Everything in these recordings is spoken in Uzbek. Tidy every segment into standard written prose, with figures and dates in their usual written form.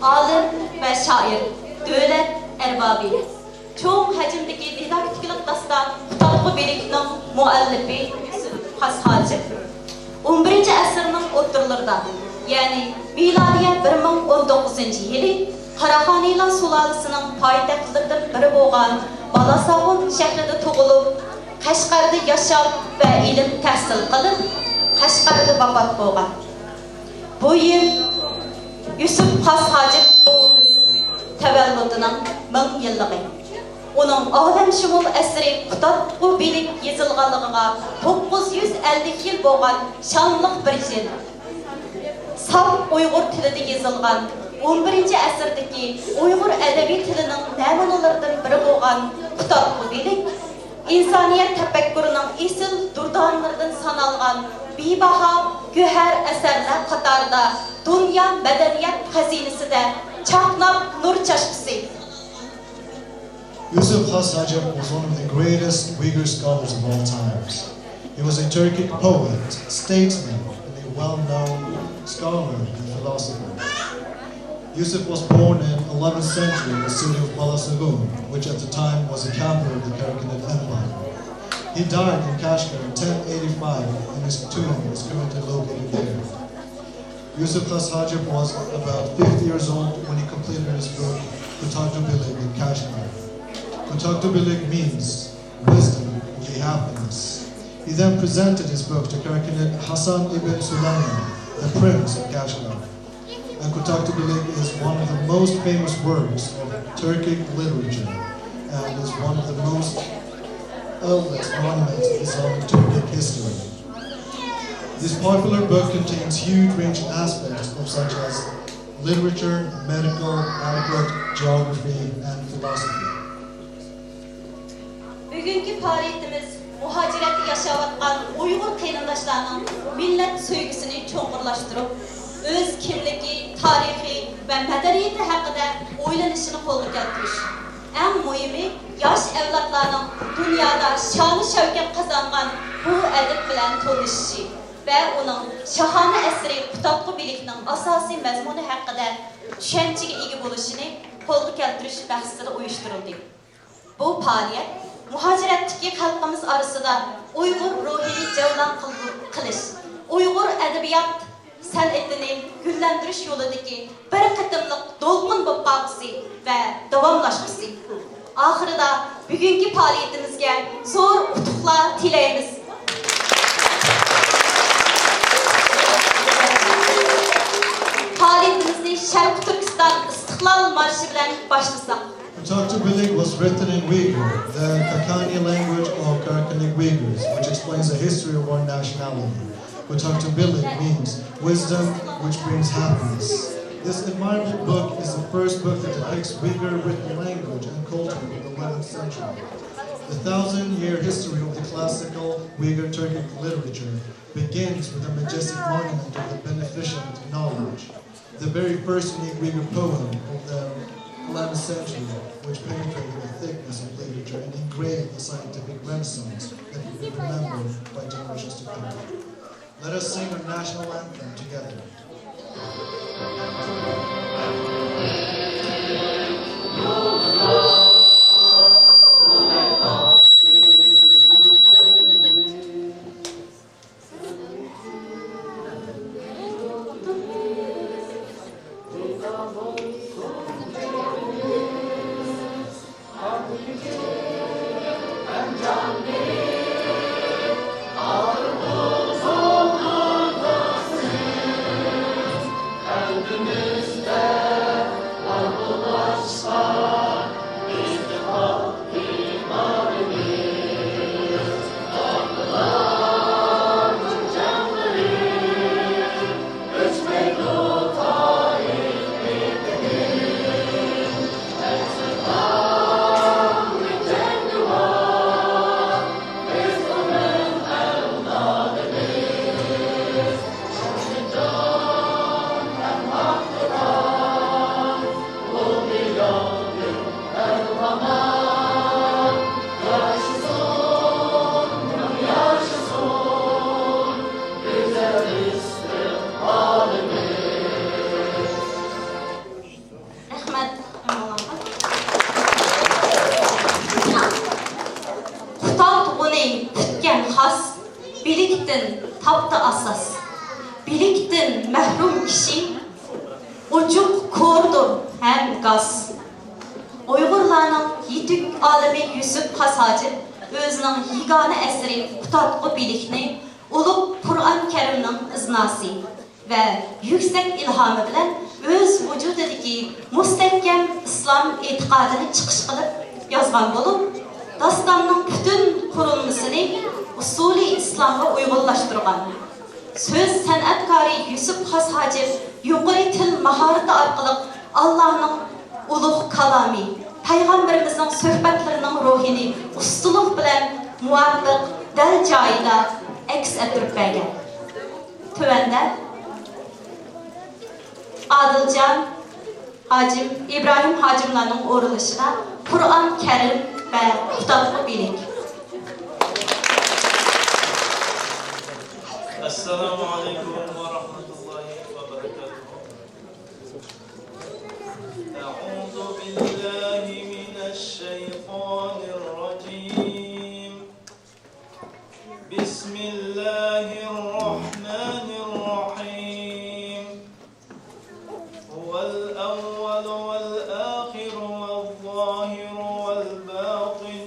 alim ve şair, devlet erbabi. Çoğun hacimdeki didaktiklik dastan Kutatlı Belik'nin muallifi Has Hacı. 11. asırning o'ttirlarida, ya'ni miladiya 1019-yili Qaraxoniylar sulolasining poytaxtlaridan biri bo'lgan Balasagun shahrida tug'ilib, Qashqarda yashab va ilm tahsil qilib, Qashqarda vafot bo'lgan. Bu yil Yusuf Xos Hojib o'g'limiz tavalludining 1000 yilligi. Onun olamshumul asri Kutatlı Belik yezilganligiga 950 yil bo'lgan shonliq bir yil. Saf Uyg'ur tilida yezilgan 11. asrdagi Uyg'ur adabiy tilining namunalaridan biri bo'lgan Kutatlı Belik insoniyat tafakkurining esil durdonlaridan sanalgan bebaho go'har asarlar qatorida dunyo madaniyat xazinasida chaqnab nur chashqisi. Yusuf Xos Hojib was one of the greatest Uyghur scholars of all times. He was a Turkic poet, statesman, and a well-known scholar and philosopher. Yusuf was born in 11th century in the city of Balasagun, which at the time was the capital of the Karakanid Empire. He died in Kashgar in 1085, and his tomb is currently located there. Yusuf Xos Hojib was about 50 years old when he completed his book Kutatlı Belik in Kashgar. Kutatlı Belik means wisdom, the happiness. He then presented his book to Karakanid Hasan ibn Sulaiman, the prince of Kashgar. And Kutatlı Belik is one of the most famous works of Turkic literature and is one of the most oldest monuments of Islamic Turkic history. This popular book contains huge range of aspects of such as literature, medical, etiquette, geography, and philosophy. Bugünkü faaliyetimiz muhaciratda yaşayotgan Uyg'ur qarindoshlarning millat so'ygisini cho'nqurlashtirib, o'z kimligi, tarixi va madaniyati haqida o'ylanishini qo'lga keltirish. Eng muhimi, yosh avlodlarning dunyoda shon-u shavkat qozongan bu adib bilan tanishishi va uning shohona asri Kutatlı Belikning asosiy mazmuni haqida tushunchaga ega bo'lishini qo'lga keltirish bahsida uyushtirildi. Bu faaliyet muhaciratdagi xalqimiz orasida Uyg'ur ruhini javlan qilish, Uyg'ur adabiyot san'atini gullantirish yo'lidagi bir qatimliq do'lqin bo'lib qolg'isi va davomlashg'isi. Oxirida bugungi faoliyatimizga zo'r utuqlar tilaymiz. Faaliyetimizni Sharq Turkiston istiqlol marshi bilan boshlasak. Kutatlı Belik was written in Uyghur, the Kakani language of Karakanid Uyghurs, which explains the history of our nationality. Kutatlı Belik means wisdom which brings happiness. This admirable book is the first book that depicts Uyghur written language and culture of the 11th century. The 1000-year history of the classical Uyghur Turkic literature begins with a majestic monument of the beneficent knowledge, the very first unique Uyghur poem of the 11th century, which penetrated the thickness of literature and engraved the scientific renaissance that will be remembered by generations to come. Let us sing our national anthem together. bilikdən tapdı asas. Bilikdən məhrum kişi ucuq kordur həm qaz. Uyğurlarning yetuk alimi Yusuf Qasacı özünün yegana əsri Qutatqı bilikni ulug' Qur'on Karimning iznasi və yüksək ilhamı bilan öz vücudidagi mustahkam islom e'tiqodini chiqish qilib yozgan bo'lib, dastonning butun qurilmasini usuli islomga uyg'unlashtirgan. Söz san'atkori Yusuf Qasacı yuqori til mahorati orqali Allohning ulug' kalomi, payg'ambarimizning suhbatlarining ruhini ustulik bilan muvofiq dal joyida aks ettirib bergan. Tövəndə Adilcan Hacim, İbrahim Hacimlarning o'rilishida Qur'on Karim va Qutatqı bilik. Assalamu alaykum wa rahmatullahi wa barakatuh. A'udhu billahi minash shaytanir rajim. Bismillahirrahmanirrahim. Huwal awwal wal akhir wal zahir wal batin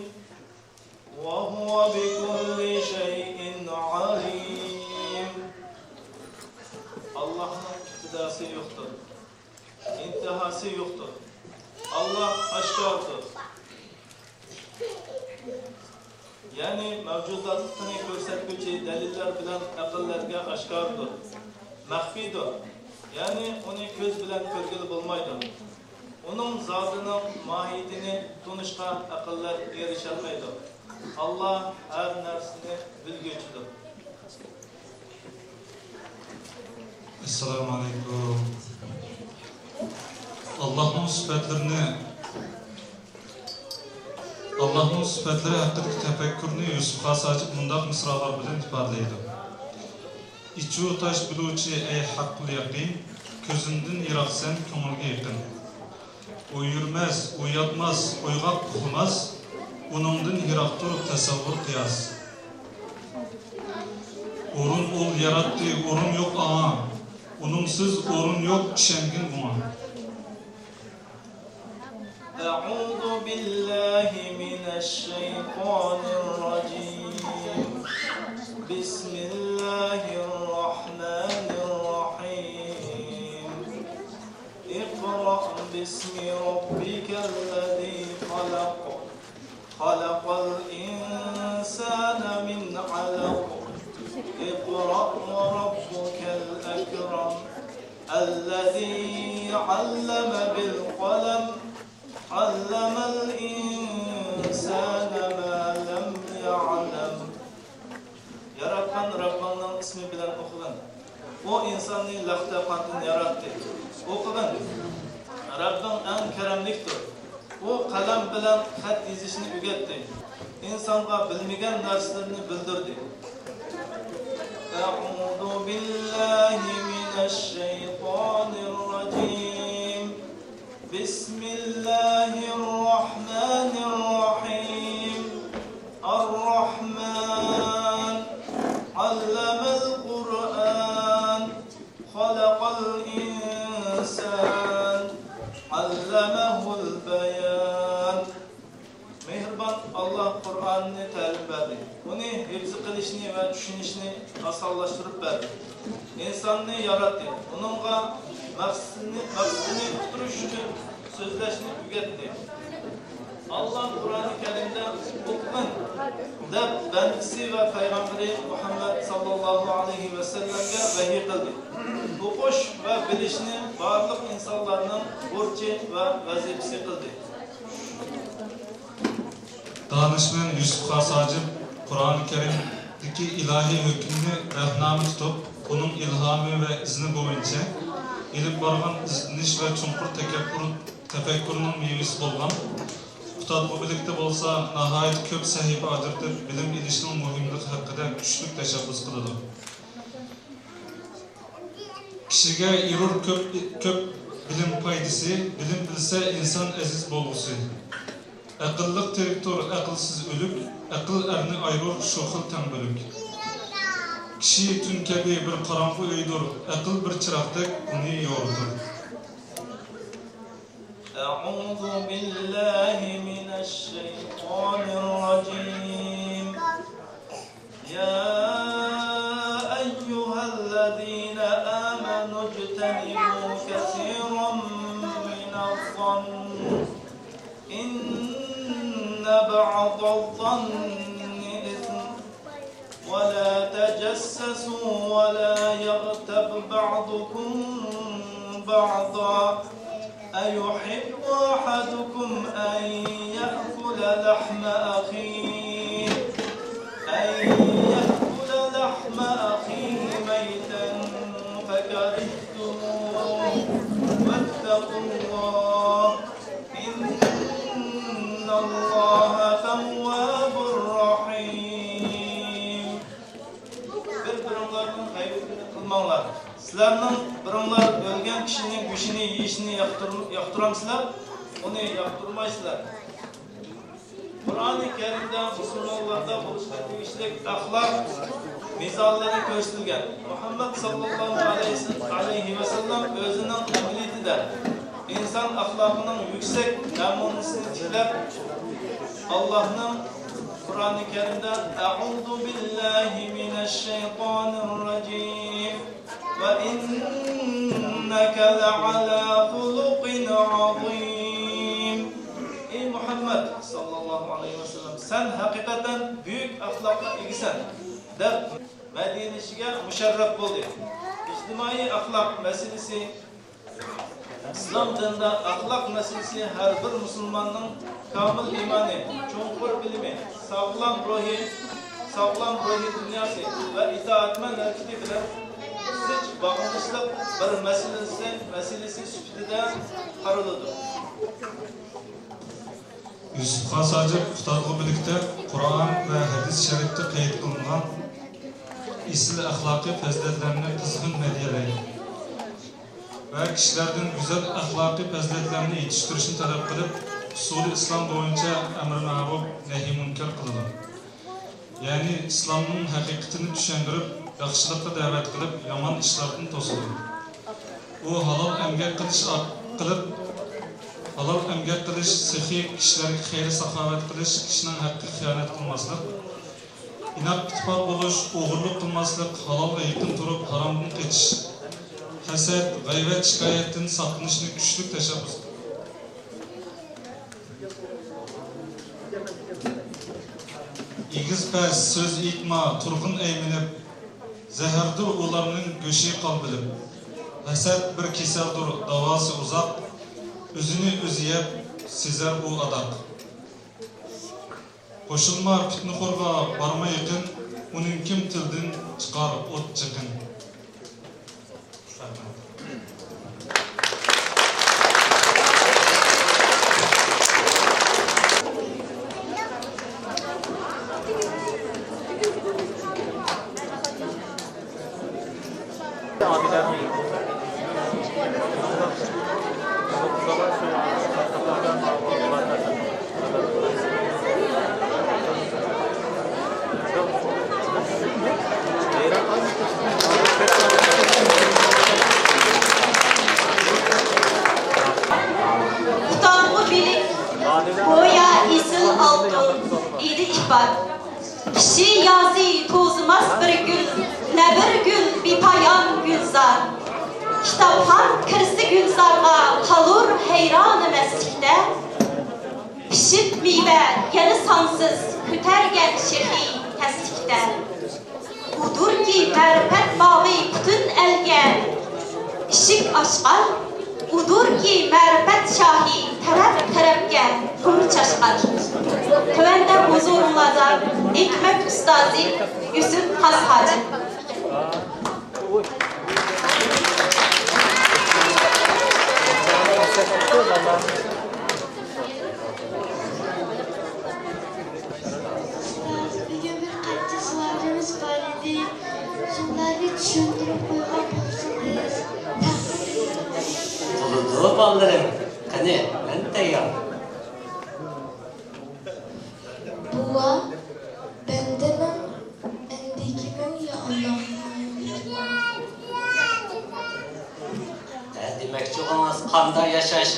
wa huwa bikulli shay'in alim. Allah'ın iktidası yoktur. İntihası yoktur. Allah aşkardır. Yani mevcudatlıqni ko'rsatuvchi dalillar bilan aqllarga aşkardır. Maxfidir. Yani onu ko'z bilan ko'rgili bo'lmaydi. Onun zatining mohiyatini tunishga aqllar erisholmaydi. Allah her narsani bilguchidir. Assalamu alaykum. Allah'ın sıfatları hakkındaki tefekkürünü Yusuf Qasacı bundaq misralar bilan ifadelaydi. İçi taş biluvchi ey haqqul yaqin, ko'zimdan yiroqsan ko'ngilga yaqin. O yurmas, o yotmas, o'yg'oq uxlamas, uningdan yiroq turib tasavvur qiyas. O'rin ol yaratdi, o'rin yo'q anga. Uningsiz o'rin yo'q ishongin bunga. A'udhu billahi minash shaytanir rajim. Bismillahirrahmanirrahim. Iqra bismi rabbikal ladzi khalaq. Khalaqal insana min 'alaq. Iqra wa rabbukal akram. Alladzi 'allama bil qalam. علم الإنسان ما لم يعلم. Yaratgan Rabbinin ismi bilan o'qilin. O insonni laqta qandan yaratdi. O'qilin. Rabbing eng karamlikdir. O qalam bilan xat yozishni o'rgatdi. İnsonga bilmagan narsalarni bildirdi. A'udhu billahi minash shaytonir rajim. Bismillahirrahmanirrahim. Ar-Rahman. Allamal Qur'an. Khalaqal insan. Allamahul bayan. Mehriban Allah Qur'onni ta'lim berdi. Uni hifz qilishni va tushunishni osonlashtirib berdi. İnsonni yaratdi. Uningga maqsadini uqtirish uchun so'zlashni o'rgatdi. Allah Qur'oni Karimda o'qing deb bandisi va payg'ambari Muhammad sallallohu alayhi va sallamga vahiy qildi. O'qish va bilishni barliq insonlarning burchi va vazifasi qildi. Danışman Yusuf Qasacı Qur'on-i Karimdagi ilahiy hukmni rahnama tutib, onun ilhamı ve izni bo'yicha ilib borgan izlanish va chunqur tefekkürünün mevisi bo'lgan. Qutatqı bilikda bo'lsa, nihoyat ko'p sahifa ajratib, bilim ilishning muhimligi haqida kuchli tashabbus qiladi. Kishiga irur ko'p bilim foydasi, bilim bilsa inson aziz bo'lgusi. Aqlliq tiriktur, aqlsiz o'lik, aql erni ayırır şu xil tembellik. Kişi tün kabi bir karanlık öydür, akıl bir çıraktık onu yorudur. أعوذ بالله من الشيطان الرجيم يا أيها الذين آمنوا اجتنبوا كثيرا من الظن إن بعض الظن إثم ولا تجسسوا ولا يغتب بعضكم بعضا أيحب أحدكم أن يأكل لحم أخيه ميتا فكرهتموه واتقوا الله إن الله تواب رحيم. Bir-biringlarning g'aybatini qilmanglar. Sizlarning biringlar o'lgan kishining go'shtini yeyishni yoqtiramsizlar, uni yoqtirmaysizlar. Qur'oni Karimda musulmonlarda bo'lishga tegishli axloq mizollari ko'rsatilgan. Muhammad sallallohu alayhi va sallam o'zining amaliyotida inson axloqining yuksak namunasini tiklab, Allohning Qur'oni Karimda "A'udhu billahi minash shaytonir rojim va innaka la'ala xuluqin azim." Ey Muhammad sallallohu alayhi va sallam, sen haqiqatan büyük axloqqa egisan deb madinishiga musharraf bo'ldi. İctimai axloq masalasi, İslam dinida axloq masalasi har bir musulmonning komil iymoni, cho'nqur bilimi, sog'lom ruhi dunyosi va itoatmand harakati bilan zich bog'lanishliq bir masalasi sifatida qaraladi. Yusuf Xasacı Xitoyga birlikte Kur'an ve hadis şerifte kayıt kılınan isli ahlaki faziletlerini kızgın medyalaydı. Ve kişilerden güzel ahlaki faziletlerini yetiştirişini talep kılıp usulü İslam boyunca emr-i ma'ruf nehi munkar kılınır. Yani İslam'ın hakikatini düşündürüp yaxşılıkla davet kılıp yaman işlerden tosulur. O halal emgek kılış, sıhhi kişilerge xeyri sahavet kılış, kişinin hakkı xiyanet kılmaslık, inat ittifak buluş, oğurluk kılmaslık, halal ve yakın durup haramdan geçiş, haset, gayvet, şikayetin saklanışını güçlük teşebbüs. İgiz pes, söz ikma, turgun eğminip, zehirdir olarının göşeği kalbilip, haset bir keseldir, davası uzak, özünü özüyep sizler bu adak. Koşulma fitnekorga barma yakın, onun kim tildin çıkar ot çıkın. Goya isil altın idi ihbar. Kişi yazı tozmaz bir gül, ne bir gül bir payan gülzar. Kitaphan kirsi gülzarga kalur heyran meslikte. Pişit meyve yeni sansız kütergen şehi teslikte. Udur ki merpet bağı bütün elge işik aşkar. Udur ki merpet şahi tarafga pul çaşqar. Tövende huzurumlarda hikmet ustazi Yusuf Xasacı. Bugün bir qattiq sualimiz bor edi. Shunlarni tushuntirib qo'ygan bo'lsangiz. Bulunduğu ballarım, kanı, ben tayyor. Buva, bendenim, endikimin ya Allah. Qanda yaşaş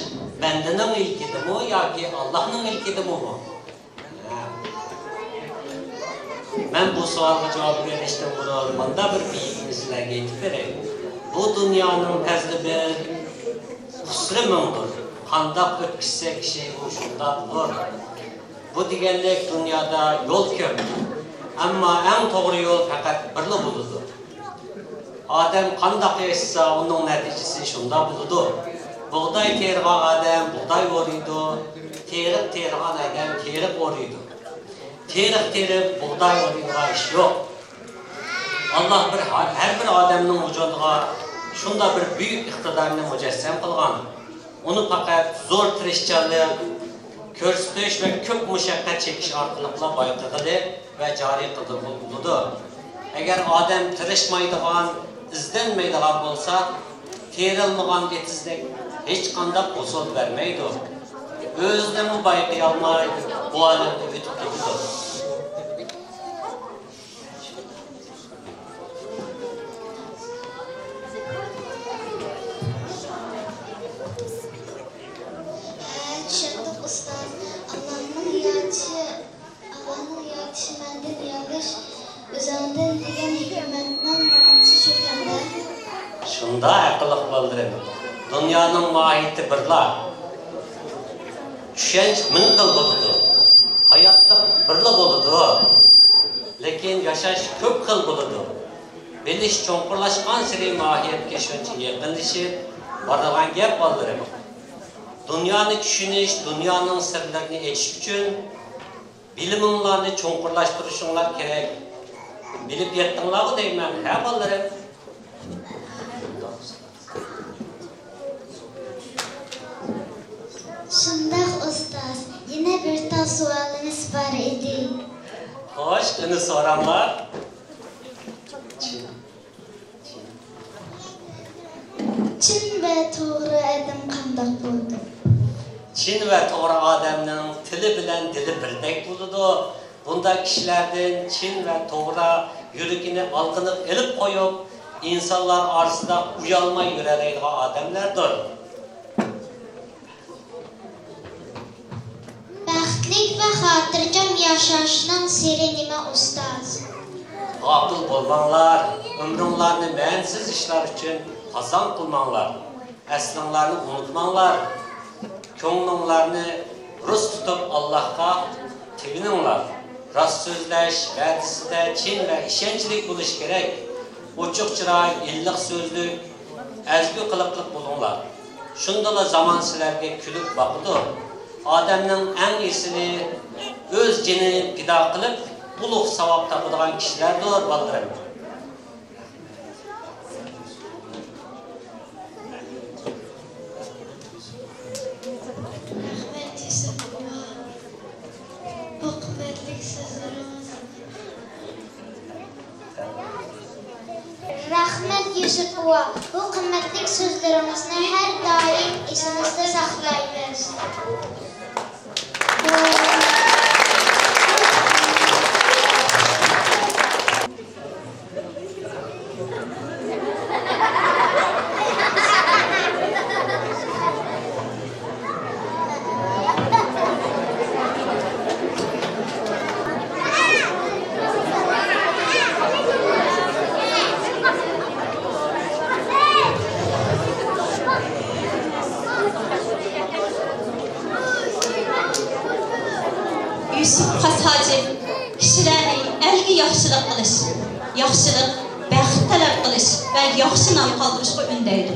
bendenin ilkidimi yoki Allah'ın ilkidimi bu? Ben bu sualga cevap verişten burun manda bir biyikimizlerge aytib beray. Bu dünyanın fazlı bir husri mingdir. Qandaq ötkizse kishi bu shundadir. Bu deganlik dünyada yol ko'p. Ammo eng to'g'ri yo'l faqat birla bo'ladi. Odam qandaq yashasa, uning natijasi shunda bo'ladi. Buğday tergan odam buğday o'riydi, teriq tergan odam teriq o'riydi. Teriq terib buğday o'riydigan ish yo'q. Allah her bir odamning vujudiga shunda bir büyük iqtidorni mujassam qilgan. Onu faqat zo'r tirishchanlik, ko'rsatish va ko'p mushaqqat chekish orqali bayqag'ili va joriy qilib bo'ladi. Agar odam tirishmaydigan, izlanmaydigan bo'lsa, terilmagan etizlik hech qanday usul bermaydi. O'zini bayqay olmay bu olamda o'tib ketadi. Tushundik ustoz. Allohning yaratışı menden yanlış, o'zimdan degan hikmatdan ma'nosi shuganda. Shunda aqlliq bo'ldirim. Dunyoning mohiyati birla. Tushunch ming xil bo'ladi. Hayotda birla bo'ladi. Lekin yashash ko'p xil bo'ladi. Bilish cho'nqurlashgan siri mohiyatga shuncha yaqinlashib boradigan gap bo'ldirim. Dünyani tushunish, dunyoning sirlarini aytish uchun biliminglarni cho'nqurlashtirishinglar kerak. Bilib yetdinglarmi deyman, ha bolalar? Shundoq ustoz, yana bir savolimiz bor edi. Xo'sh, uni so'ramlar. Chin va to'g'ri adam qandoq bo'ldi? Chin va to'g'ri odamning tili bilan dili birdek bo'ladi. Bunda kishilardan chin va to'g'ri yuragini alqinib elib qo'yib, insonlar orasida uyalmay yuradigan odamlardir. Baxtlik va xotirjam yashashning siri nima ustoz? G'ofil bo'lmanglar, umringlarni ma'nisiz ishlar uchun qazon qilmanglar. Aslinglarni unutmanglar. Ko'nglinglarni rus tutib Allohga tegininglar. Rost so'zlash, va'dasida chin va ishonchli bo'lish kerak. Ochiq chiroy, illiq so'zlik, azgu qiliqlik bo'linglar. Shundala zamon sizlarga kulib boqadi. Odamning eng iyisini o'z jinini fido qilib, ulug' savob topadigan kishilardir, bolalar. Rahmat Yusuf Bova, bu qimmatli so'zlaringizni har doim esimizda saqlaymiz. Yusuf Qasacı kişilerni elge yaxşılık qilish, yaxşılık baxt talab qilish va yaxshi nom qoldirishga undaydi.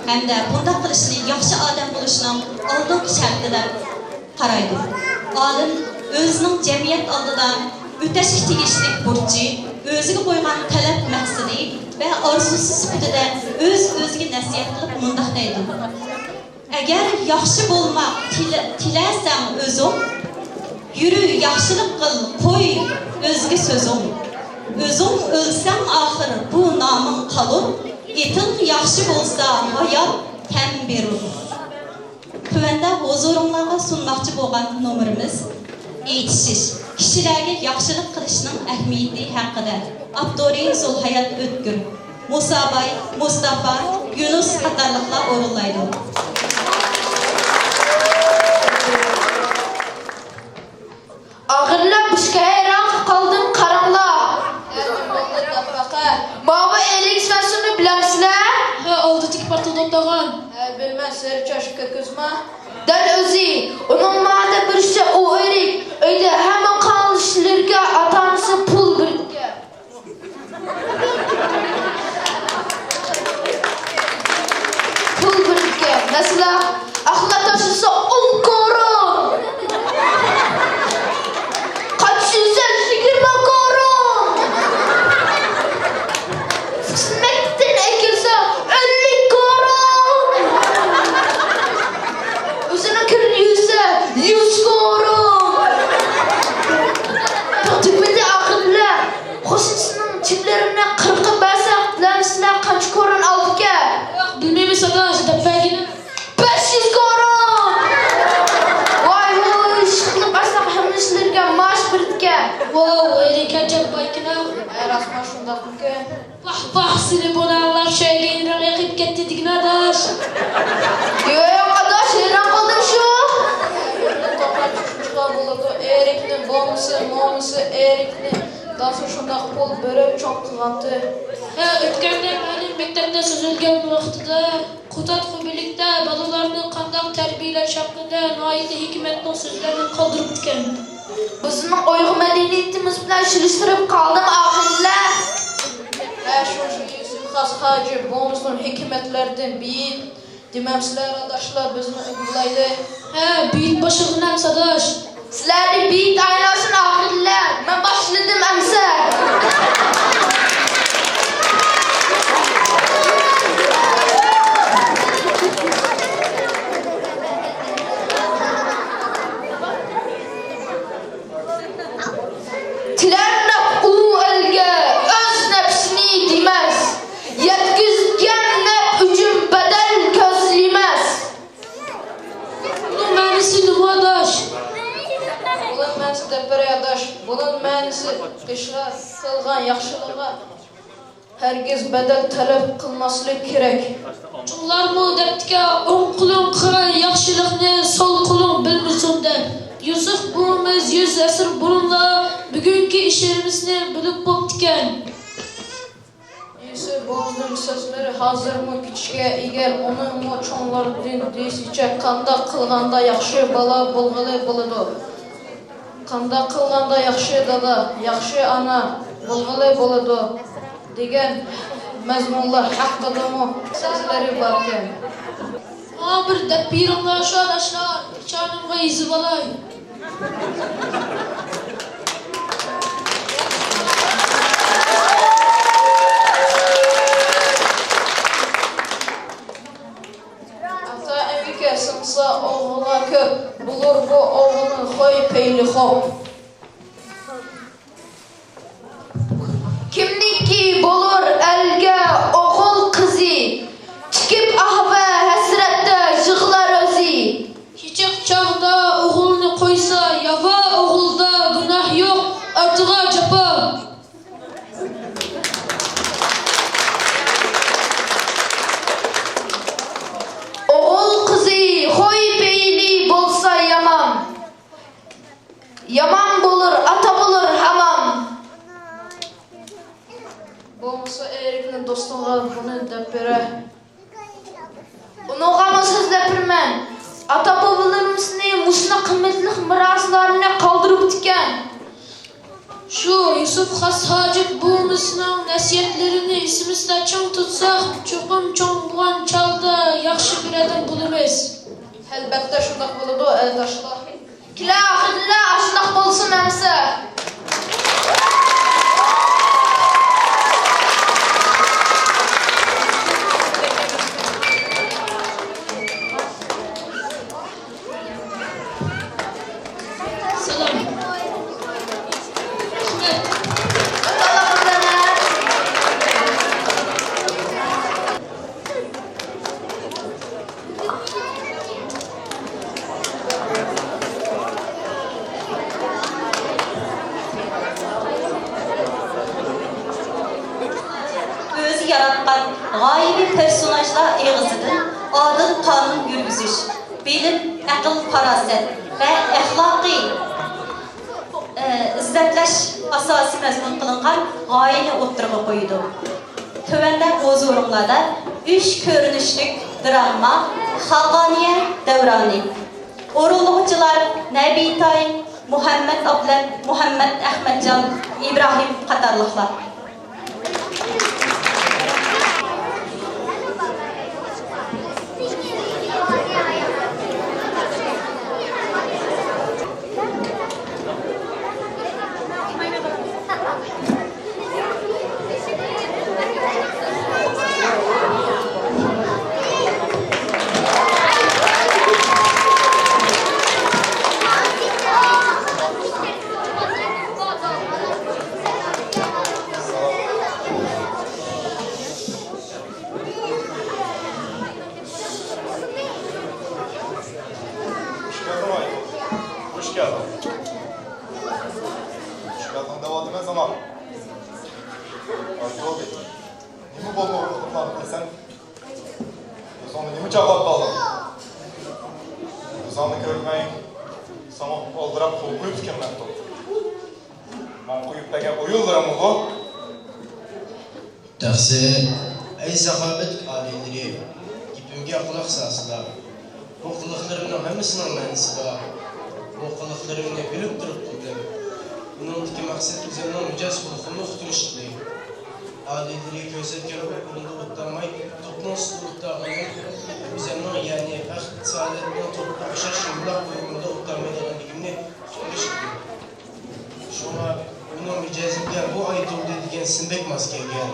Hamda bunday qilishni yaxshi odam bo'lishning oldingi sharti deb qaraydi. Olim o'zining jamiyat oldida o'tashi tegishli burchi, o'ziga qo'ygan talab maqsadi va orzusi sifatida o'z-o'ziga nasihat qilib mundaq deydi. Agar yaxshi bo'lmoq tilasang o'zing yürü yaxşılık qil, qo'y o'zga so'zim. O'zing o'lsang oxir bu noming qolur. Eting yaxshi bo'lsa hayot tam berur. Tuvanda huzuringizga sunmoqchi bo'lgan nomerimiz aytishish. Kishilarga yaxshilik qilishning ahamiyati haqida. Abduriy Zulhayat O'tkir, Musabay, Mustafa, Yunus qatorliqlar o'rinlaydi. Dal özü, onun mağda bir şey o erik, öyle hemen kalışlarga atansı pul birikken. Pul birikken. Mesela, ahla taşısa 10 koron. Kaç yüzden 20 koron. Fısmekten ekilse 50 koron. Üzerine kırıyorsa 100 koron. Tüpede akıllar. Hoşçasının çiplerine 40'ı basaq, lamısına kaç koron aldık ya? Bilmemi sadaş, deppegini. 500 koron. Vay vay, şıklık asaq hamlışlarga maaş birdike. Wow, erika cep baykına. Rasma şundak mıke. Vah, seni bunu Allah şöyle inir, ekip gitti digna daş. Yok adaş, heran kaldım şu. Toprak çocuklar buladı. Erikli, bomusu, erikli. Daha sonra şundak pol börüp çok kıvantı. Ötkende benim mektepte sözülgen vaxtida Qutatqı birlikte balalarını qandaq terbiyeleş hakkında naiti hikmetli sözlerini kaldırıp diken. Bizning oyğu medeniyetimiz bilan şilishtirib qaldim ahirlar. Şu Yusuf Has Hacı bomusun hikmetlerden biyit. Dememsizler adaşlar bizni uygulaydı. Büyük başığından sadaş. Sizlarni biyit aylasın ahirlar. Men başladım amsa. Tilarni u elga öz nefsini demez. Yetkizgen nef üçün bedel közlemez. Bunun mənisi nima adaş? Bunun mənisi de bir adaş. Bunun mənisi qışğa kılgan yaxşılığa herkes bedel talep kılmaslık gerek. Çullar mı deptike on kulun kıran yaxşılıqni sol kulun bilmirsin de. Yusuf buğumuz 100 asır burunla bugünkü işlerimizni bilip boptiken. Yusuf boğazının sözleri hazır mı küçüge eğer onun mu çoğunları deyisice kanda kılganda yaxşı bala bulgalı buludu. Kanda kılganda yaxşı dada, yaxşı ana bulgalı buludu. Degen mezmunlar hakkında mı sözleri varken. Bir dep birimler şu adaşlar. Çanımga izi balay. Ata evike sınsa oğula köp, bulur bu oğlunu koy peyli hop. Kimniki bulur elge oğul kızı. Çıkıp ahve hasrette yığlar özü. Kiçik çağda oğulunu koysa yava oğulda günah yok artığa capa. Oğul kızı hoy beyli bolsa yaman. Yaman bulur ata bulur hamam. Boğmusu erikli dostluğa bunu depere. Unuğa mı sözlepirmen? Ata babalarımızın muşna kıymetli miraslarını kaldırıp diken. Şu Yusuf Has Hacı buğumuzun nasiyetlerini isimizde çoğun tutsak çoğun çoğun buğan çalda yaxşı bir adam buluruz. Elbette şundak buludu eldaşlar. Kila ahirler aşlak bolsun emse. Selam. Hikmet. Özü yaratqan g'oyibi personajlar eg'izidan odil qonun yurgizish, bilim, aql, farosat va axloqiy izzetlash asosiy mazmun qilingan g'oyani o'ttirg'a qo'ydi. Tövəndə o'z o'rinlarda 3 ko'rinishlik drama Xaqaniya Davrani. O'rinlovchilar Nabitay, Muhammad Ablat, Muhammad Ahmadjon, Ibrohim qatorliqlar. Hoş geldin. Hoş geldin devam etmez ama. Aytu abi. Nimi bolma oturtmadın sen? Sonra nimi çağlap kaldın? Uzanı görmeyin. Sana oldurap koyup tükenmek tuttu. Ben koyup da gel uyulduram bu. Tahsi, ey sahabet alimleri, gipimge kulak sasılar. Bu kılıklarımın hemesinin menisi var. Bu kılıklarımı bilip durup kıldım. Bunundaki maksat üzerinden mücaz kılıkımı tutunuştu. Alimleri gözetken okulunda utlanmayı, toplum suluklarının üzerinden yani saadetinden toplu başar şımlak uyumunda utlanmayı digimini tutunuştu. Şuna bunun mücazimde bu ayet oldu diyen simbek maske gel.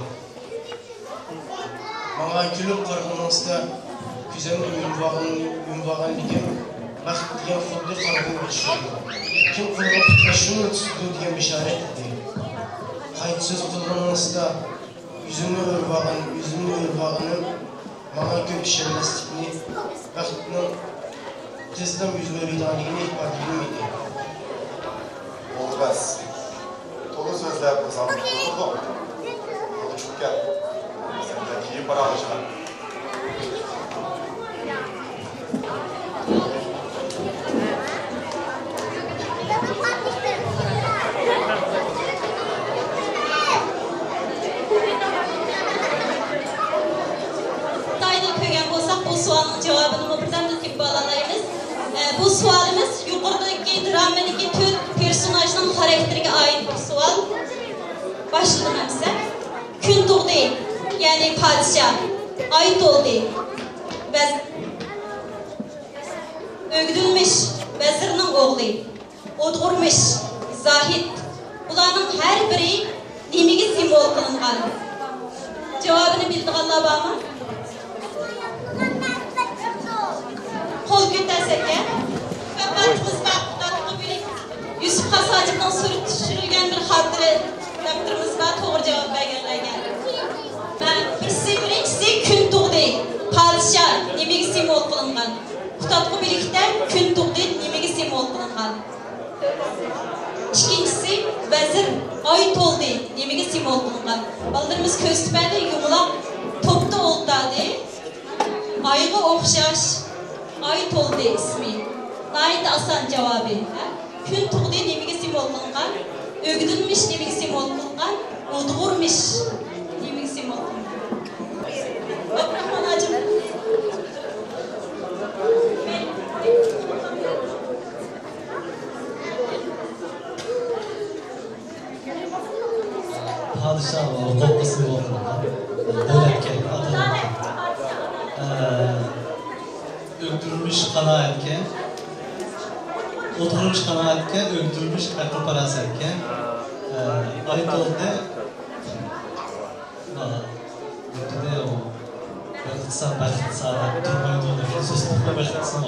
Bana gülüp kargınızda güzelin ünvağın ligim baxt diyen xuddi qargın geçiyordu. Kim qılğın tutlaşını tutdu diyen bişaret etti. Qaytsız qılğınızda yüzünü örvağının bana gül pişirmeslikini baxtının tezden yüzünü örüydağını ihbar edilmedi. Olmaz. Tolu sözler kazanmış oldu. Hadi çok gel. Sen de iyi para alacaksın. Bu sualın cevabını buradan da tepki alamayız. Bu sualımız yukarıdaki dramedeki tüm personajının karakterine ait bir sual. Başladım hepsi. Gün doğdu, yani padişah, ait oldu. Ögdülmüş, vezirinin oğlu, odgurmuş, zahid. Bunların her biri nimigi simbol kılıngan. Cevabını bildik Allah bağımı. Kol götürseke, fakat Yusuf Kasacık'tan sürüp düşürülgen bir hatırımız var, doğru cevap belirleyen. Birincisi gün doğdu, padişah, nimigi simbol kılıngan. Kutatlı birlikte gün doğdu, nimigi simbol kılıngan. İkincisi, vezir, ait oldu, nimigi simbol kılıngan. Baldırımız köstüpende yumulak, topta oldu dedi. Ayğı okşaş, ait oldu ismi. Nayit asan cevabı. Gün tuğdu nemigi simbol kılıngan, ögdülmüş nemigi simbol kılıngan, udgurmuş nemigi simbol kılıngan. Abdurrahman hacım. Padişah var, toplu simbol kılıngan. Devletken adını. Öldürülmüş kanaatke, oturmuş kanaatke, öldürülmüş akıl parasetke, ait oldu. Ne o? Belki sağda durmayın oldu. Sustukla belki sana.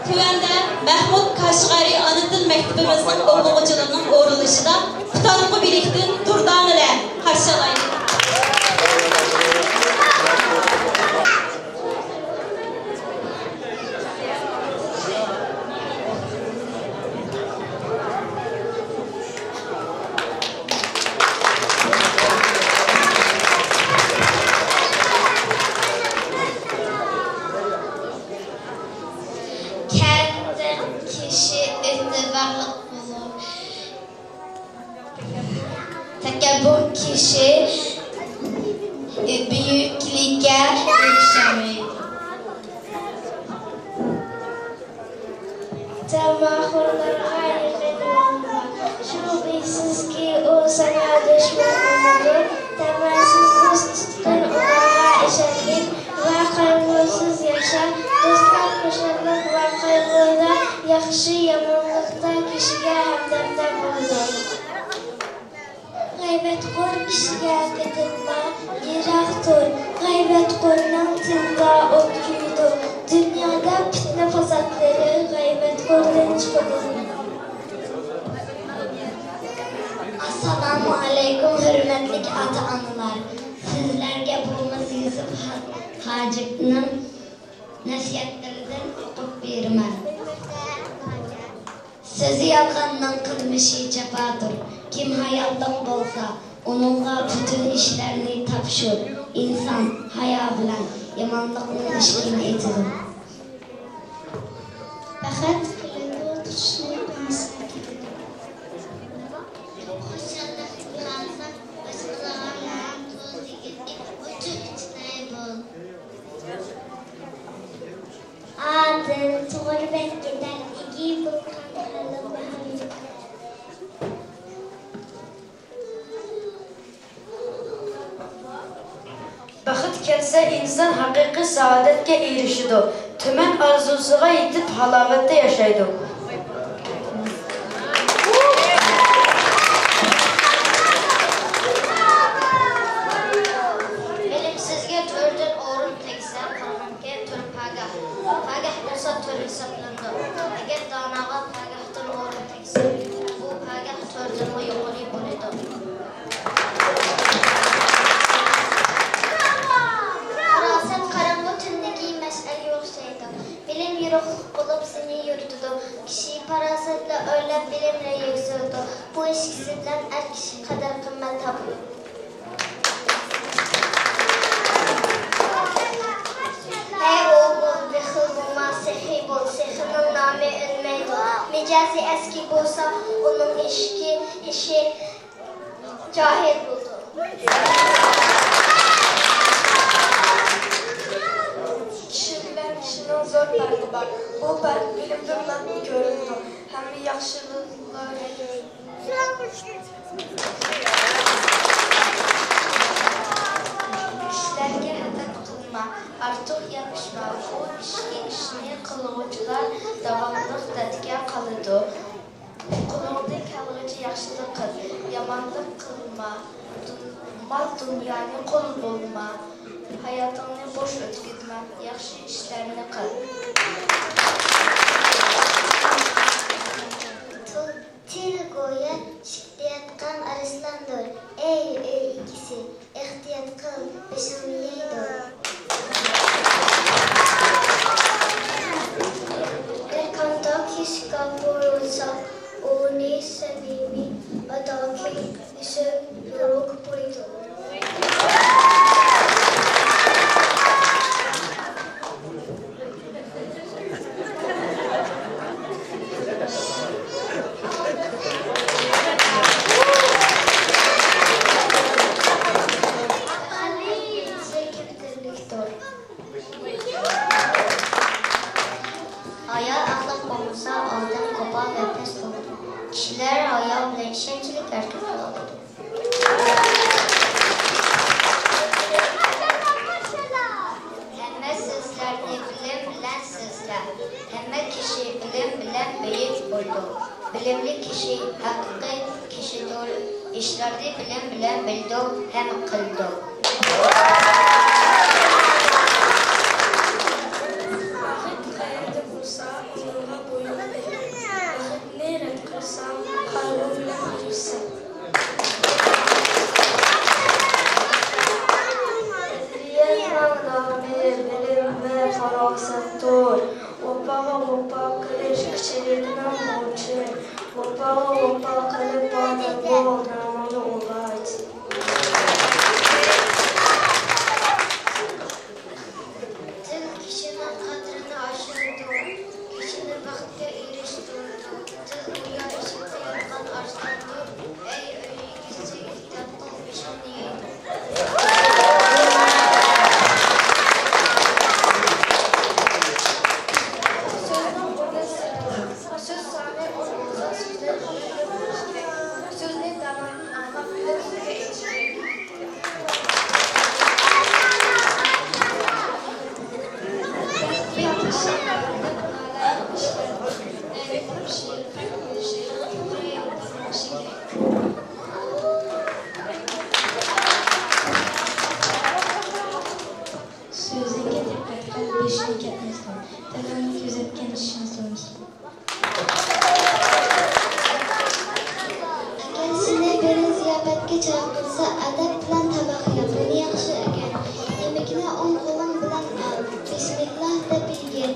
Tüvende Mahmud Kaşgari Ana Dil Mektebimizin o'quvchilarining o'rilishida Kutatlı birlikten Durdan ile karşılayın. Kendim kişi Takabbur kişi büyüklüğe erişemeydi. Temahurlara yıkılma. Şu bilsiz ki o sana düşman olmalı. Temelsiz dost tutkun onlara işenlik ve kaygısız yaşar. Dostlar koşarlık ve kaygıda yaxşı yamanlıkta kişiye hemdemde bulunur. G'aybatxo'r kishiga qitilma, yiroq tur. G'aybatxo'rning tilida o't kuydi. Dunyoda fitna fasadlari g'aybatxo'rdan chiqadi. Assalomu alaykum hurmatli ota-onalar. Sizlarga bo'lmas Yusuf Hajibning nasihatlaridan o'qib beraman. Sözü yalgandan kılmışı cefadır. Kim hayaldan bolsa, onunla bütün işlerini tapşır. İnsan haya bilen yamanlıkın işini etirir. Fakat kılını tutuşunu bilmesin. Hoşçakalın kalsa, başkalarına toz yigitlik ucu içine bul. Adın tuğurbet gider, igi bulkan. Baxt kelsa inson haqiqiy saodatga erishadi. Tuman orzusiga yetib halovatda yashaydi. Bilimsizga to'rdan o'rin tegsa, qirg'inga to'r pagah. Pagah bo'lsa to'r hisoblanadi. Agar donaga pagahdan o'rin tegsa, bu pagah to'rdan yuqori bo'ladi. Faraset qarang'u tundagi mas'alga o'xshaydi. Bilim yo'q bo'lib seni yuritadi. Kishi farosatla o'ylab bilimla yuksaladi. Bu ikisi bilan er kishi qadar qimmat topadi. Hey oğlum, bexil bulma, sehi bol, sehinin namı ölmeydi. Mecazi eski bolsa, onun işi cahil buldu. Kişi bilen kişinin zor farkı var. Bu fark bilimden göründü. Hem yaxşılıklar göründü. Kişilerge hedef kılma, artık yapışma. Bu işini kılgıcılar davamlıq dədikə qalıdı. Qulunda kalıcı yaxşılıq qıl, yamanlıq qılma. Mal dünyanı qul bulma. Hayatını boş ötküdmə, yaxşı işlərini qıl. Til goya şiddiyatqan arıslandır. Ey ikisi, ehtiyat qıl, beşamiyeydir. Erkanda kişka buyursa, o ne sevimi, adaki işe yoruk buydu. Ayağı ahlak olmasa ağdan kopar ve pes olur. Kişiler ayağı bilen şemsilik erkek olur. Hemme sözlerini bilen sözler. Hemme kişi bilen büyük oldu. Bilimli kişi, hakiki kişi doğru. İşlerde bilen bildi hem kıldı. Farasettor, opağa kılıç kişiliğine borçlu, opağa kılıp bana bol namını olaydı. adabga chaqirsa, adab bilan tabax ye. Buni yaxshi ekan. Yemekni o'ng qo'ling bilan al. Bismillah deb yegin.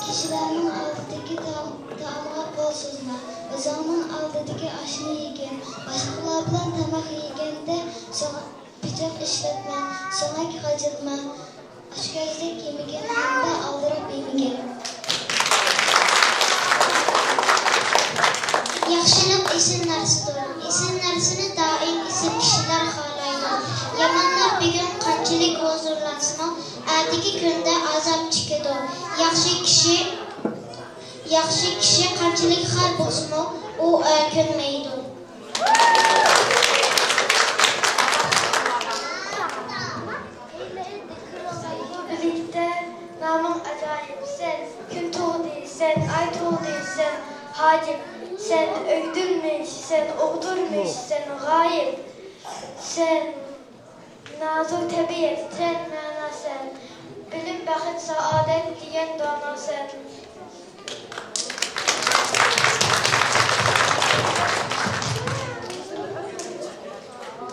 Kishilarning oldidagi taomga qo'l so'zma. O'zingning oldidagi oshni yegin. Boshqalar bilan tamoq yeganda pichoq ishlatma, so'mak g'ajilma. Oshkashlik yemagan hamda oldirib yemagin. Yaxshilik esin narsadir. Esin narsani doim esin kishilar xohlaydi. Yomonlar bugun qanchalik huzurlansa, atigi kunda azob chekadi. Yaxshi kishi qanchalik xor bo'lsa, u ko'nmaydi. Birlikte namın acayip sen, gün tuğduysan, ay tuğduysan, hacip. Sen öldürmüş, sen oğdurmuş, sen gayip. Sen nazır tabiat, sen mana sen. Bilim, baxit, saadet diyen dana sen.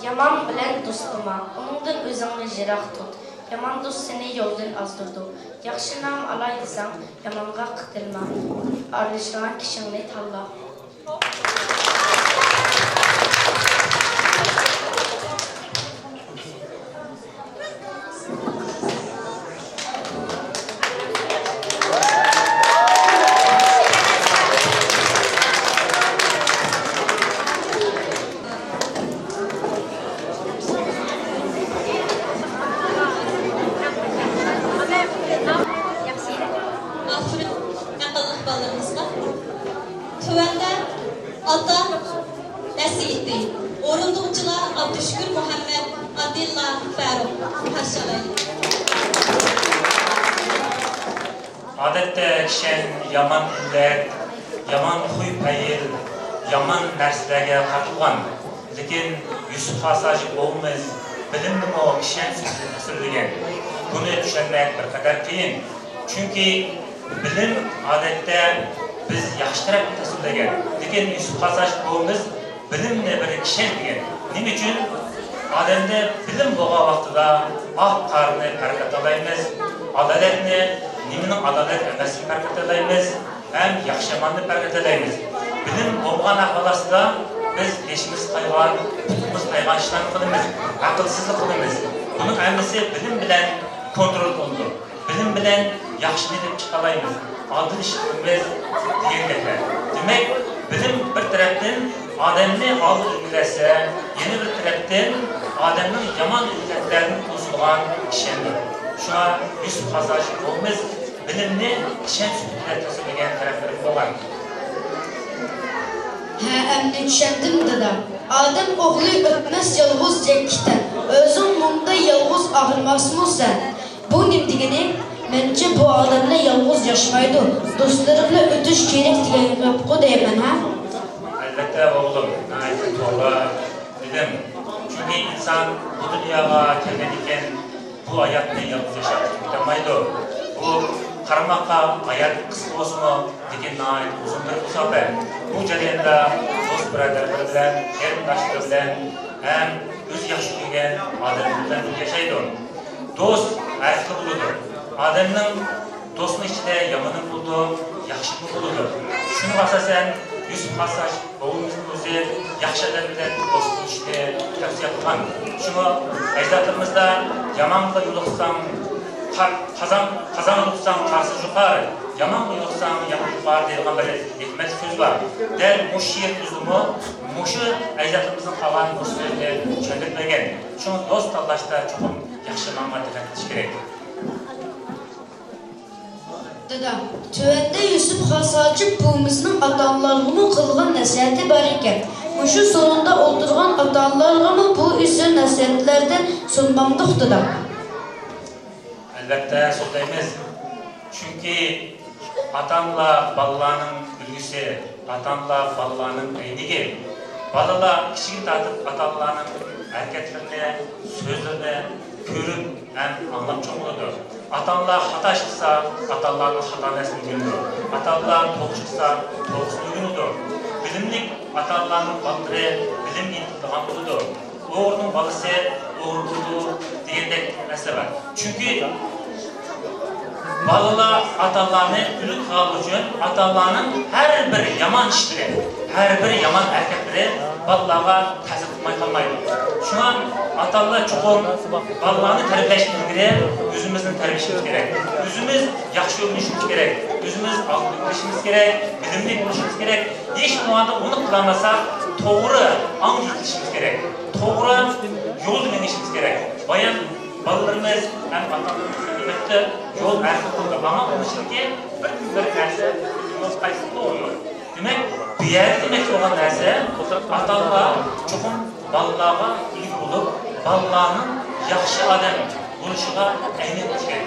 Yaman bilen dostuma, onundan özünü jirak tut. Yaman dost seni yoldan azdırdı. Yaxşı nam alaydısan, yamanğa qıtılma. Arışılan kişini talla. Tövəndə ata nəsihəti. Orunduqçular Abdüşkür Muhammed Adilla Fəruq. Qarşılayın. Adətdə kişən yaman illər, yaman huy payil, yaman nərslərə qatılğan. Lakin Yusuf Hasacı oğlumuz bilimli o kişən sürülgen. Bunu düşünmək bir qədər qiyin. Çünki bilim adətdə biz yaxşırak tasvirlagan. Lekin Yusuf Hasaç oğlumuz bilimle bir kişen degan. Nima uchun odamda bilim bo'lgan vaqtida oq qarni harakatlaymiz, adolatni, nimaning adolat emasini harakatlaymiz, ham yaxshi yomonini harakatlaymiz. Bilim bo'lgan ahvolda biz beshimiz qaygan, putimiz qaygan ishlarni qilamiz, aqlsizlik qilamiz. Buning hammasi bilim bilan kontrol qilinadi. Bilim bilan yaxshini deb chiqalaymiz. Adil işimiz diyenler. Demek bilim bir taraftan adamni aldı ülkese, yeni bir taraftan adamın yaman ülkelerini bozulgan kişendir. Şu an Yusuf Hasaç olmaz bilimni kişen sütüyle tasarlayan tarafları olan. Əmni düşəndim dada. Adam oğlu ötməz yalğız cəkkitən. Özün mumda yalğız ağırmasmı sən? Bu nimdigini bence bu adamla yalğız yaşamaydı. Dostlarımla ötüş gerek diye yapqı deyəmən, ha? Elbette oğlum, nəhayət doğru dedim. Çünkü insan bu dünyaya gelmedikken bu hayatını yalğız yaşayıp bitamaydı. Bu qaramakka hayat qısqa olsunmu, lekin nəhayət uzundur bu sohbet. Bu jarayonda do'st birodarlar bilan, qarindoshlar bilan ham o'z yaxshi ko'rgan odamlar bilan yashaydi. Do'st asli bo'ladi. Odamning do'stning ichida yomoni bo'ladi, yaxshi bo'ladi. Shuni asosan Yusuf Hasaç o'g'limizning o'zi yaxshilar bilan do'st bo'lishni tavsiya qilgan. Shuni ajdodlarimizda yomonga yo'liqsang qazan yo'liqsang qarshi yuqori, yaman yo'liqsang yaqin yuqori degan bir hikmat so'z bor. Dal mushir o'zimi mushu ajdodlarimizning qolgan bu so'zni tushuntirmagan. Shuni do'st tanlashda chuqur yaxshi ma'lumot qilish kerak. Dada, tövəndə Yusuf Hasaçı buğumuzun adamlarını qılğan nəsiyyəti var ikən, şu sonunda oldurğan adamlarını bu üzür nəsiyyətlərdən sunmamdıq dada. Elbette so'zlaymiz. Chunki atamla balalarning bilgisi, atamla balalarning aynigi. Balalar kichik tatib atamlarning harakatlarini, so'zlarini ko'rib ham anglab cho'qiladi. Atamlar xato qilsa, atamlarning xatolasini o'rganadi. Atamlar to'g'ri qilsa, to'g'risini o'rganadi. Bilimli ata-onalarning balları bilim intiqan bo'ladi. O'g'rining bolasi o'g'ri bo'ladi degandek masala bor. Chunki balalar ata-onalarni ulug' qilish uchun ata-onalarning har bir yomon ishlari, har bir yomon harakatlari balalarga ta'sir qilmay qolmaydi. Shuna ata-onalar chuqur balalarni tarbiyalashga ilgari o'zimizni tarbiyalashimiz kerak. O'zimiz yaxshi o'rganishimiz kerak. O'zimiz aqlli bo'lishimiz kerak, bilimli bo'lishimiz kerak. Hech qanday uni qilmasak, to'g'ri ong yetishimiz kerak. To'g'ri yo'l menishimiz kerak. Bayan balalarimiz ham ata-onalarimiz yo'l arqi qildi. Ama onishki bir narsa qaysi to'g'ri. Demak, bu yer demak bo'lgan narsa ata-onalar chuqur balalarga ilk bo'lib, balalarning yaxshi odam bo'lishiga aylanib kerak.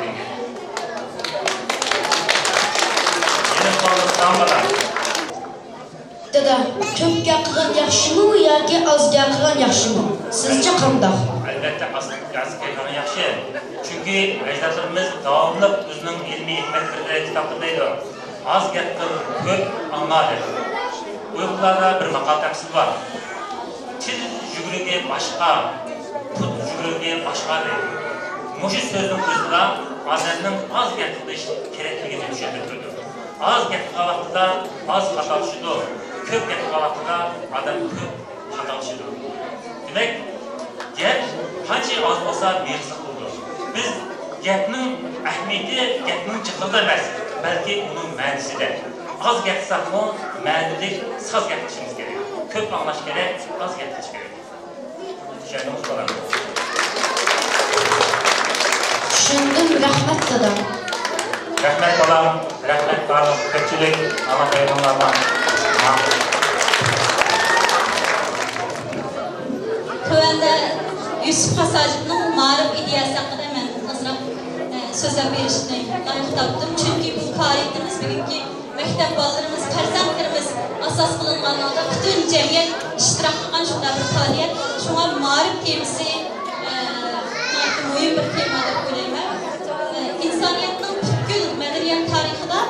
Dada, ko'p gapirgan yaxshimi yoki oz gapirgan yaxshimi? Sizcha qanday? Albatta oz gapirgan yaxshi. Chunki ajdodlarimiz davomli o'zining ilmiy hikmatlarini kitoblarda oz gapir, ko'p angladi. Uyg'urlarda bir maqol tafsir bor. Til yugurigi boshqa, put yugurigi boshqa deydi. Mushu so'zning o'zida odamning oz gapirish kerakligini tushuntirdi. Az gapirgan vaqtida oz xato tushidi, ko'p gapirgan vaqtida odam ko'p xato tushidi. Demak, gap qancha oz bo'lsa berisliq bo'ladi. Biz gapning ahamiyati gapning jiqida emas, balki uning ma'nosida. Az gapirsak-mu, ma'noli soz gapirishimiz kerak. Ko'p anglash kerak, oz gapirish kerak. Tushundingiz bo'ladi. Tushundim, rahmat dada. Rahmat bolam, rahmat bolam, ko'pchilik ana hayvonlardan. Tövəndə Yusuf Xasacevning ma'rif ideyasi haqida men azroq so'zlab berishni loyiq topdim. Chunki bu faoliyatimiz bugungi maktab bolalarimiz, farzandlarimiz asos qilingan holda butun jamiyat ishtirok qilgan shunday bir faoliyat. Shunga ma'rif temasi muhim bir tema deb o'ylayman. İnsaniyatning butkul madaniyat tarixida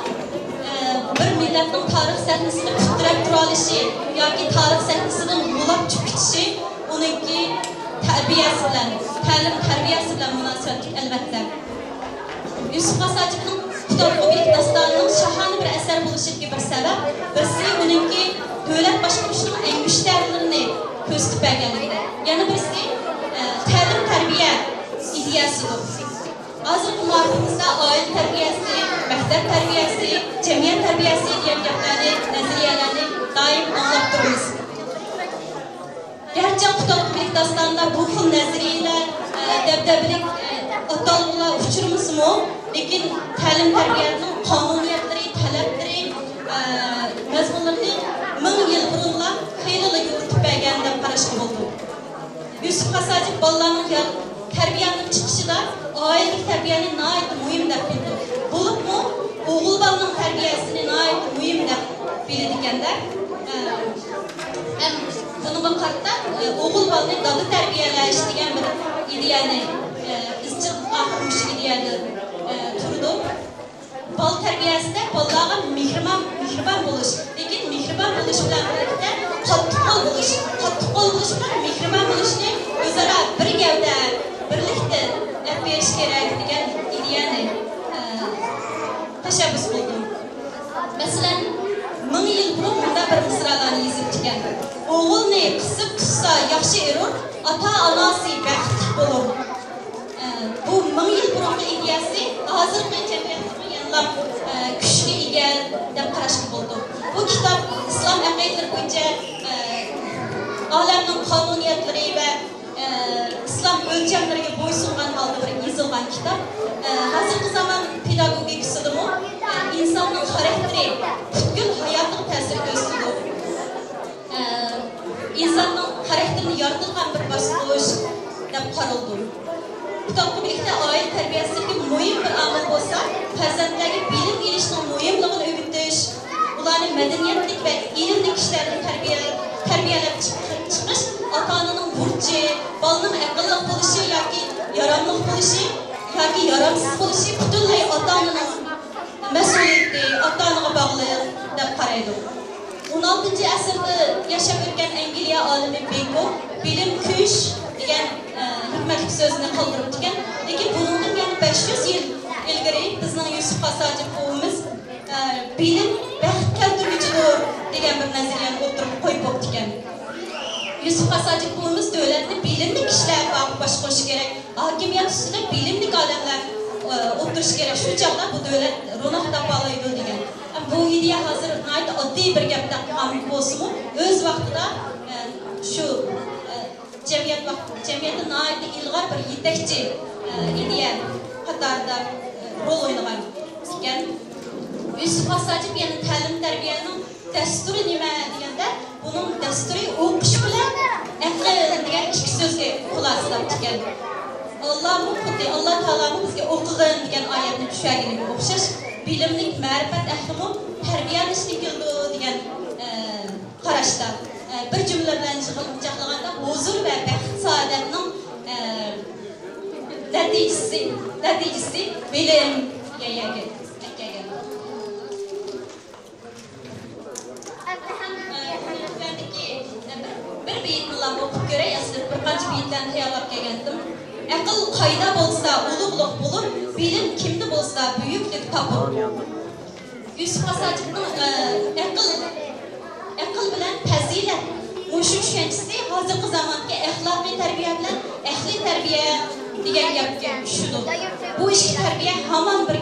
bir millatning tarix sahnasini putrab tura olishi yoki tarix sahnasidan bo'lib chiqib ketishi uningki tarbiyasi bilan, ta'lim tarbiyasi bilan munosabatli albatta. Yusuf Xasacevning Kitobxo'rlik dastonining shahona bir asar bo'lishiga bir sabab, birisi uningki davlat boshqarishining eng mushtarilarini ko'rsatib berganligi. Yana birisi ta'lim tarbiya ideyasidir. Hozirgi ma'rifimizda oila tarbiyasi, maktab tarbiyasi, jamiyat tarbiyasi degan gaplarni, nazariyalarni doim anglab turamiz. Gerçi Kitobxo'rlik dastonida bu xil nazariyalar, dabdabalik atalg'ular uchurmizmi? Lekin ta'lim tarbiyaning qonuniyatlari, talablari, mazmunlari 1000 yil burunlar xeylilik o'tib bergan deb qarashga bo'ldi. Yusuf Xasacev bolalarning tarbiyaning chiqishida oilaviy tarbiyani nihoyat muhim deb bildi. Bo'libmi o'g'il bolaning tarbiyasini nihoyat muhim deb bildi ekanda. Hem bununla qarta o'g'il bolani dada tarbiyalash degan bir ideyani izchil qilmoqchi ideyani turdi. Bol tarbiyasida bolalarga mehribon bo'lish, lekin mehribon bo'lish bilan birga qattiqqo'l bo'lish, bilan mehribon bo'lishni o'zaro bir gavda, birlikda berish kerak degan ideyani tashabbus qildim. Masalan, 1000 yil burun bunda bir misralarni yozib chiqqan. O'g'ilni qisib tutsa yaxshi erur, ota-onasi baxtli bo'lur. Bu 1000 yil burungi ideyasi hozirgi jamiyatga yanlab kuchga ega deb qarashga bo'ldi. Bu kitob islom aqidalari bo'yicha olamning qonuniyatlari va islom o'lchamlariga bo'ysungan holda bir yozilgan kitob. Hozirgi zamon pedagogikasidami insonning xarakteri butkul hayotiga ta'sir ko'rsatadi. İnsanın karakterini yaratilgan bir bosqich deb qaraldi. Kitobxo'rlikda oila tarbiyasidagi muhim bir omil bo'lsa, farzandlarga bilim berishning muhimligini o'rgatish, ularni madaniyatlik va ilmli kishilarni tarbiyalab chiqish ota-onaning burchi, bolaning aqlli bo'lishi yoki yaramli bo'lishi yoki yaramsiz bo'lishi butunlay ota-onaning mas'uliyati, ota-onaga bog'liq deb qaraydi. 16 asrda yashab o'tgan Angliya olimi Bacon bilim kuch degan hikmatli so'zni qoldirib ekan. Lekin bundan yana 500 yil ilgari bizning Yusuf Hasajib buvimiz bilim baxt keltiruvchidir degan bir nazariyani o'tirib qo'yib o'tdi ekan. Yusuf Hasajib buvimiz davlatni bilimli kishilarga bosh qo'shish kerak, hokimiyat ustida bilimli odamlar o'tirish kerak. Shu chog'da bu davlat ro'noq topolaydi degan. Bu ideya hozir oddiy bir gapda qolib bo'lsa-mu, o'z vaqtida shu jamiyatda nihoyatda ilg'or bir yetakchi ideya qatorida rol o'ynagan ekan. Yusuf Hasajib yana ta'lim tarbiyaning dasturi nima deganda, buning dasturi o'qish bilan aql degan ikki so'zga xulosalab ekan. Allah Taala bizga o'qigan degan oyatni tushunganiga o'xshash bilimlik ma'rifat ahlimu tarbiyalanishni keldi degan qarashda bir jumla bilan jaqlaganda huzur va baxt saodatning natijasi bilim ekan. Bir beyit bilan o'qib ko'ray, aslida bir qancha beyitlarni tayyorlab kelgandim. Aql qayda bo'lsa ulug'liq bo'lur, bilim kimda bo'lsa buyuklik topur. Yusuf Hasajibning aql bilan fazilat mushu tushunchasi hozirgi zamonga axloqiy tarbiya bilan ahli tarbiya degan gapga tushdi. Bu ikki tarbiya hamon bir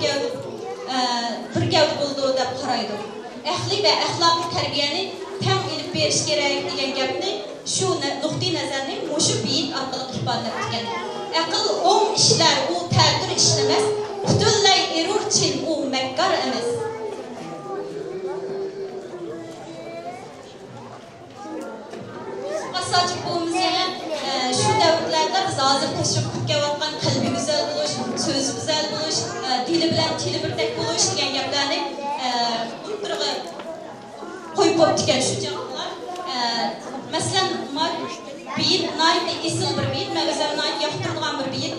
gavda bo'ldi deb qaraydi. Ahli va axloqiy tarbiyani tang ilib berish kerak degan gapni shu nuqtai nazarni mushu beyit orqali ifodalab ekan. Aql o'ng ishlar u ta'dir ishlamas, butunlay erurchin u makkor emas. Hasajib buvimiz yana shu davrlarda biz hozir tashrif qilayotgan qalbi go'zal bo'lish, so'zi go'zal bo'lish, dili bilan tili birdek bo'lish degan gaplarni o'tirg'i qo'yib o'tgan shu javoblar. Masalan, beyit nayt isil bir beyit, magazin nayt yoqtirgan bir beyit.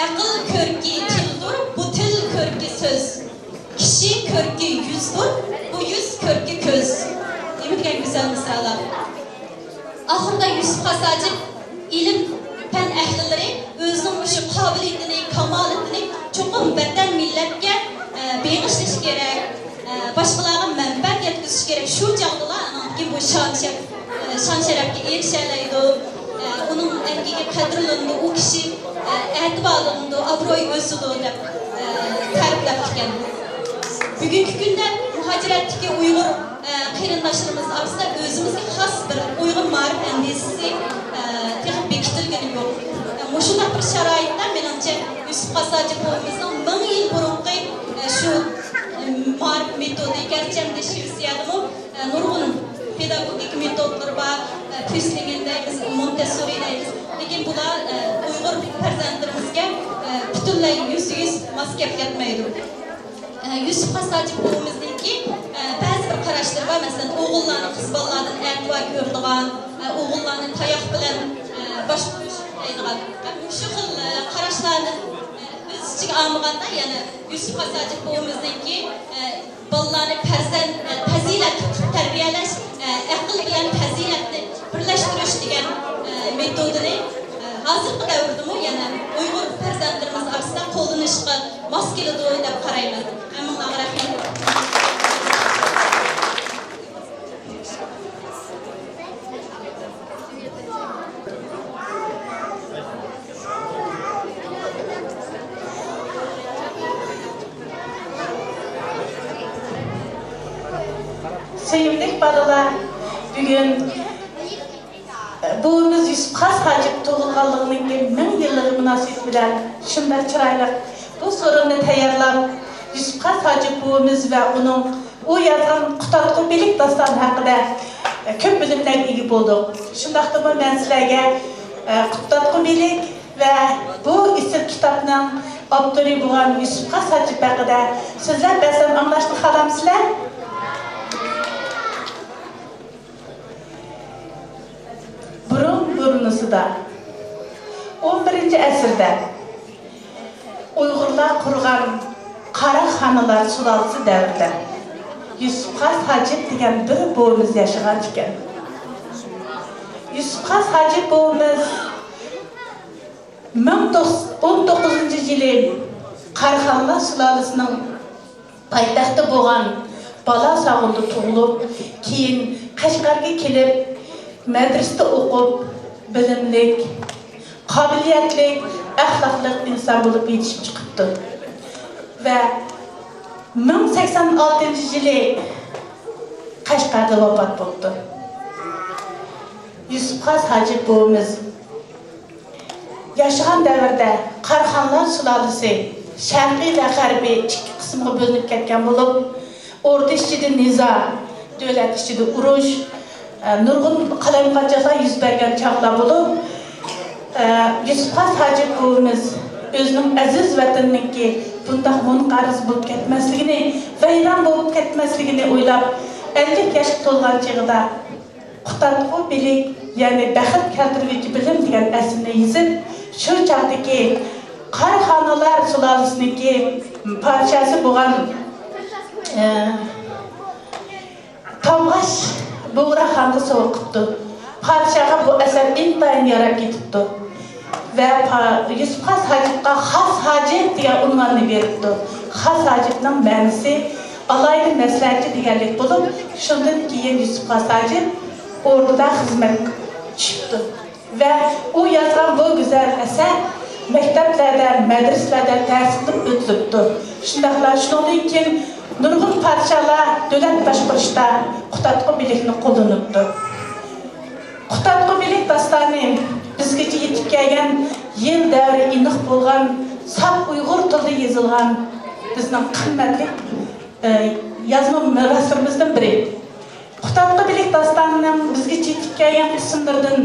Aql ko'rki tildir, bu til ko'rki so'z. Kishi ko'rki yuzdir, bu yuz ko'rki ko'z. Degan go'zal misollar. Ahırda Yusuf Hasajib ilim fen ehlilleri özünün şu kabiliyetini, kamaletini çoğun beden milletke beğişliş gerek, başkalarına menfaat yetkisiş gerek. Şu çağdalar ki bu şan şerefke erişerleydi, onun emgigi kadrılığında o kişi etibarlığında abroy özüdü de tariflerken. Bugünkü günde muhaciretteki Uygur kıyırındaşlarımız aslında özümüzde has bir Uygur marif endişesi bekitilgeni yok. Muşundak bir şarayette menimce Yusuf Hasajib buvimizning 1000 yil burungi shu marif metodi gerçekten şivsiyadımı nurg'un pedagogik metodlar var, Füsling'indeyiz, Montessori'deyiz. Lekin bular Uygur farzandlarimizga butunlay %100 mos kelib ketmaydi. Yusuf Hasajib buvimizningki ba'zi bir qarashlar var. Masalan, o'g'illarni qiz bolalardan e'tibor ko'radigan, o'g'illarni tayoq bilan bosh qo'yish deydigan. Shu xil qarashlarni biz ichiga olmaganda, yana Yusuf Hasajib buvimizningki bolalarni fazilat tarbiyalash, aql bilan fazilatni birlashtirish degan metodini hozirgi davrdami yana Uyg'ur farzandlarimiz orasida qo'llanishga mos keladi deb qarayman. Hammaga rahmat. Sevimli balalar, bugün buğumuz Yusuf Hasajib tug'ilganligining 1000 yillik munosabati bilan shunday chiroyli bu so'rovni tayyorlab, Yusuf Hasajib buğumuz va uning u yozgan Qutatqu bilik doston haqida ko'p bilimlarga ega bo'ldik. Shundaqdimi men sizlarga Qutatqu bilik va bu isim kitobning avtori bo'lgan Yusuf Hasajib haqida so'zlab bersam anglashni xohlamsizlar? Burunusida 11. asrda Uyg'urlar qurgan Qara xonlar sulolasi davrida Yusuf Xas Hacip degan bir boğumuz yaşagan ekan. Yusuf Xas Hacip boğumuz 1919-yılı Qarxanlar sulalısının paytaxtı bo'lgan bala sağında tug'ilib, keyin Qashqarga kelib, madrasada o'qib, bilimlik, qobiliyatli, axloqli inson bo'lib yetishib chiqibdi. Va 1086-yılı Qashqarda vafot bo'ldi. Yusuf Xas Hacip boğumuz yaşagan davrda Qarxanlar sulalisi Şərqi və Qərbi iki qismə bölünüb ketken bo'lib, ordu içində niza, dövlət içində uruş, nurg'un qalamqachalar yuz bergan chaqlar bo'lib, Yusuf Xas Hacip boğumuz özünün aziz vatanınki bundaq munqariz bo'lib ketmasligini, vayron bo'lib ketmasligini o'ylab, 50 yoshga to'lgan chig'ida Qutatqu bilik, ya'ni baxit keltiruvchi bilim degan asarni yozib, shu chaqdagi Qarxanlar sulolasininki parchasi bo'lgan Tavg'ash Bo'g'raxonni sovg'a qildi. Podshohga bu asar intayin yarab ketibdi. Va Yusuf Xas Hacipga Xas Hacip degan unvonni beribdi. Xas Hacipning ma'nosi alayli maslahatchi deganlik bo'lib, shundan keyin Yusuf Xas Hacip orduda xizmat tushibdi. Va u yozgan bu go'zal asar maktablarda, madrasalarda ta'sirlab o'tilibdi. Shundaqla shundan keyin nurg'un podshohlar davlat boshqarishda Qutatqu bilikni qo'llanibdi. Qutatqu bilik dastoni bizgacha yetib kelgan yil davri iniq bo'lgan, saf Uyg'ur tilida yozilgan bizning qimmatli yozma merosimizdan biri. Qutatqu bilik dastonining bizgacha yetib kelgan qismlaridan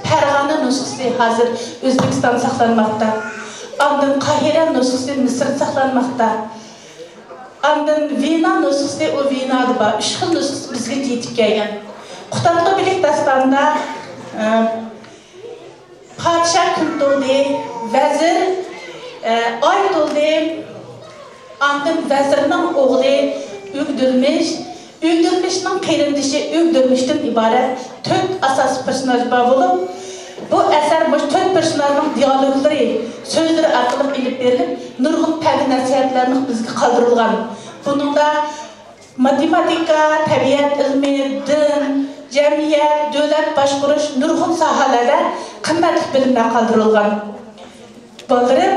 Fergana nüsxası hazır Özbekistan saklanmakta. Andın Kahire nüsxası Mısır saklanmakta. Andın Vina nüsxası o Vina'da var. 3 xil nüsxası bizga yetib kelgan. Qutatqu bilik dastanida Padşah kun to'ldi, vazir oy to'ldi. Andın vazirning o'g'li Ögdülmüş, Ögdülmüş'nin qeyrindishi Ögdülmüş'ten ibaret 4 asas personaj bo'lib, bu asar bu 4 personajning dialoglari, so'zlari orqali ilib berilib, nurg'un ta'lim nasihatlarni bizga qoldirilgan. Buningda matematika, tabiat ilmi, din, jamiyat, davlat boshqarish nurg'un sohalarda qimmatli bilimlar qoldirilgan. Bolalar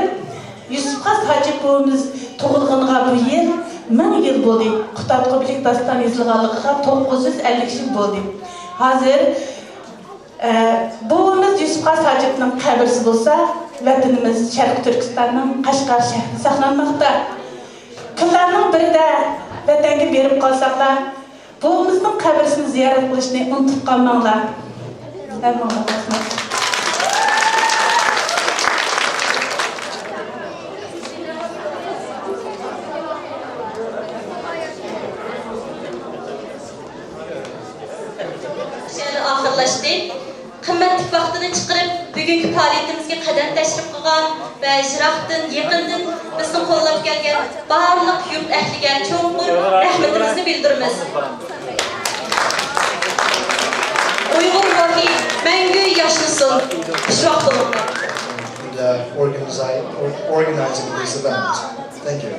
Yusuf Xas Hacip boğumuz tug'ilganiga bu yil 1000 yil bo'ldi. Qutatqu bilik dastoni yozilganligiga 950 yil bo'ldi. Hozir boğumuz Yusuf Xas Hacipning qabrisi bo'lsa, vatanimiz Sharq Turkistonning Qashqar shahrida saqlanmoqda. Kunlarning birida vatanga berib qolsaqlar, boğumuzning qabrisini ziyorat qilishni unutib qolmanglar. Qimmatli vaqtini chiqarib, bugungi faoliyatimizga qadam tashrif qilgan va Jiroqdan, yaqindan bizni qo'llab kelgan barliq yurt ahliga cho'nqur rahmatimizni bildiramiz. Uyg'ur ruhi mangu yashasin. Xushvaqt bo'linglar. Organizing this event. Thank you.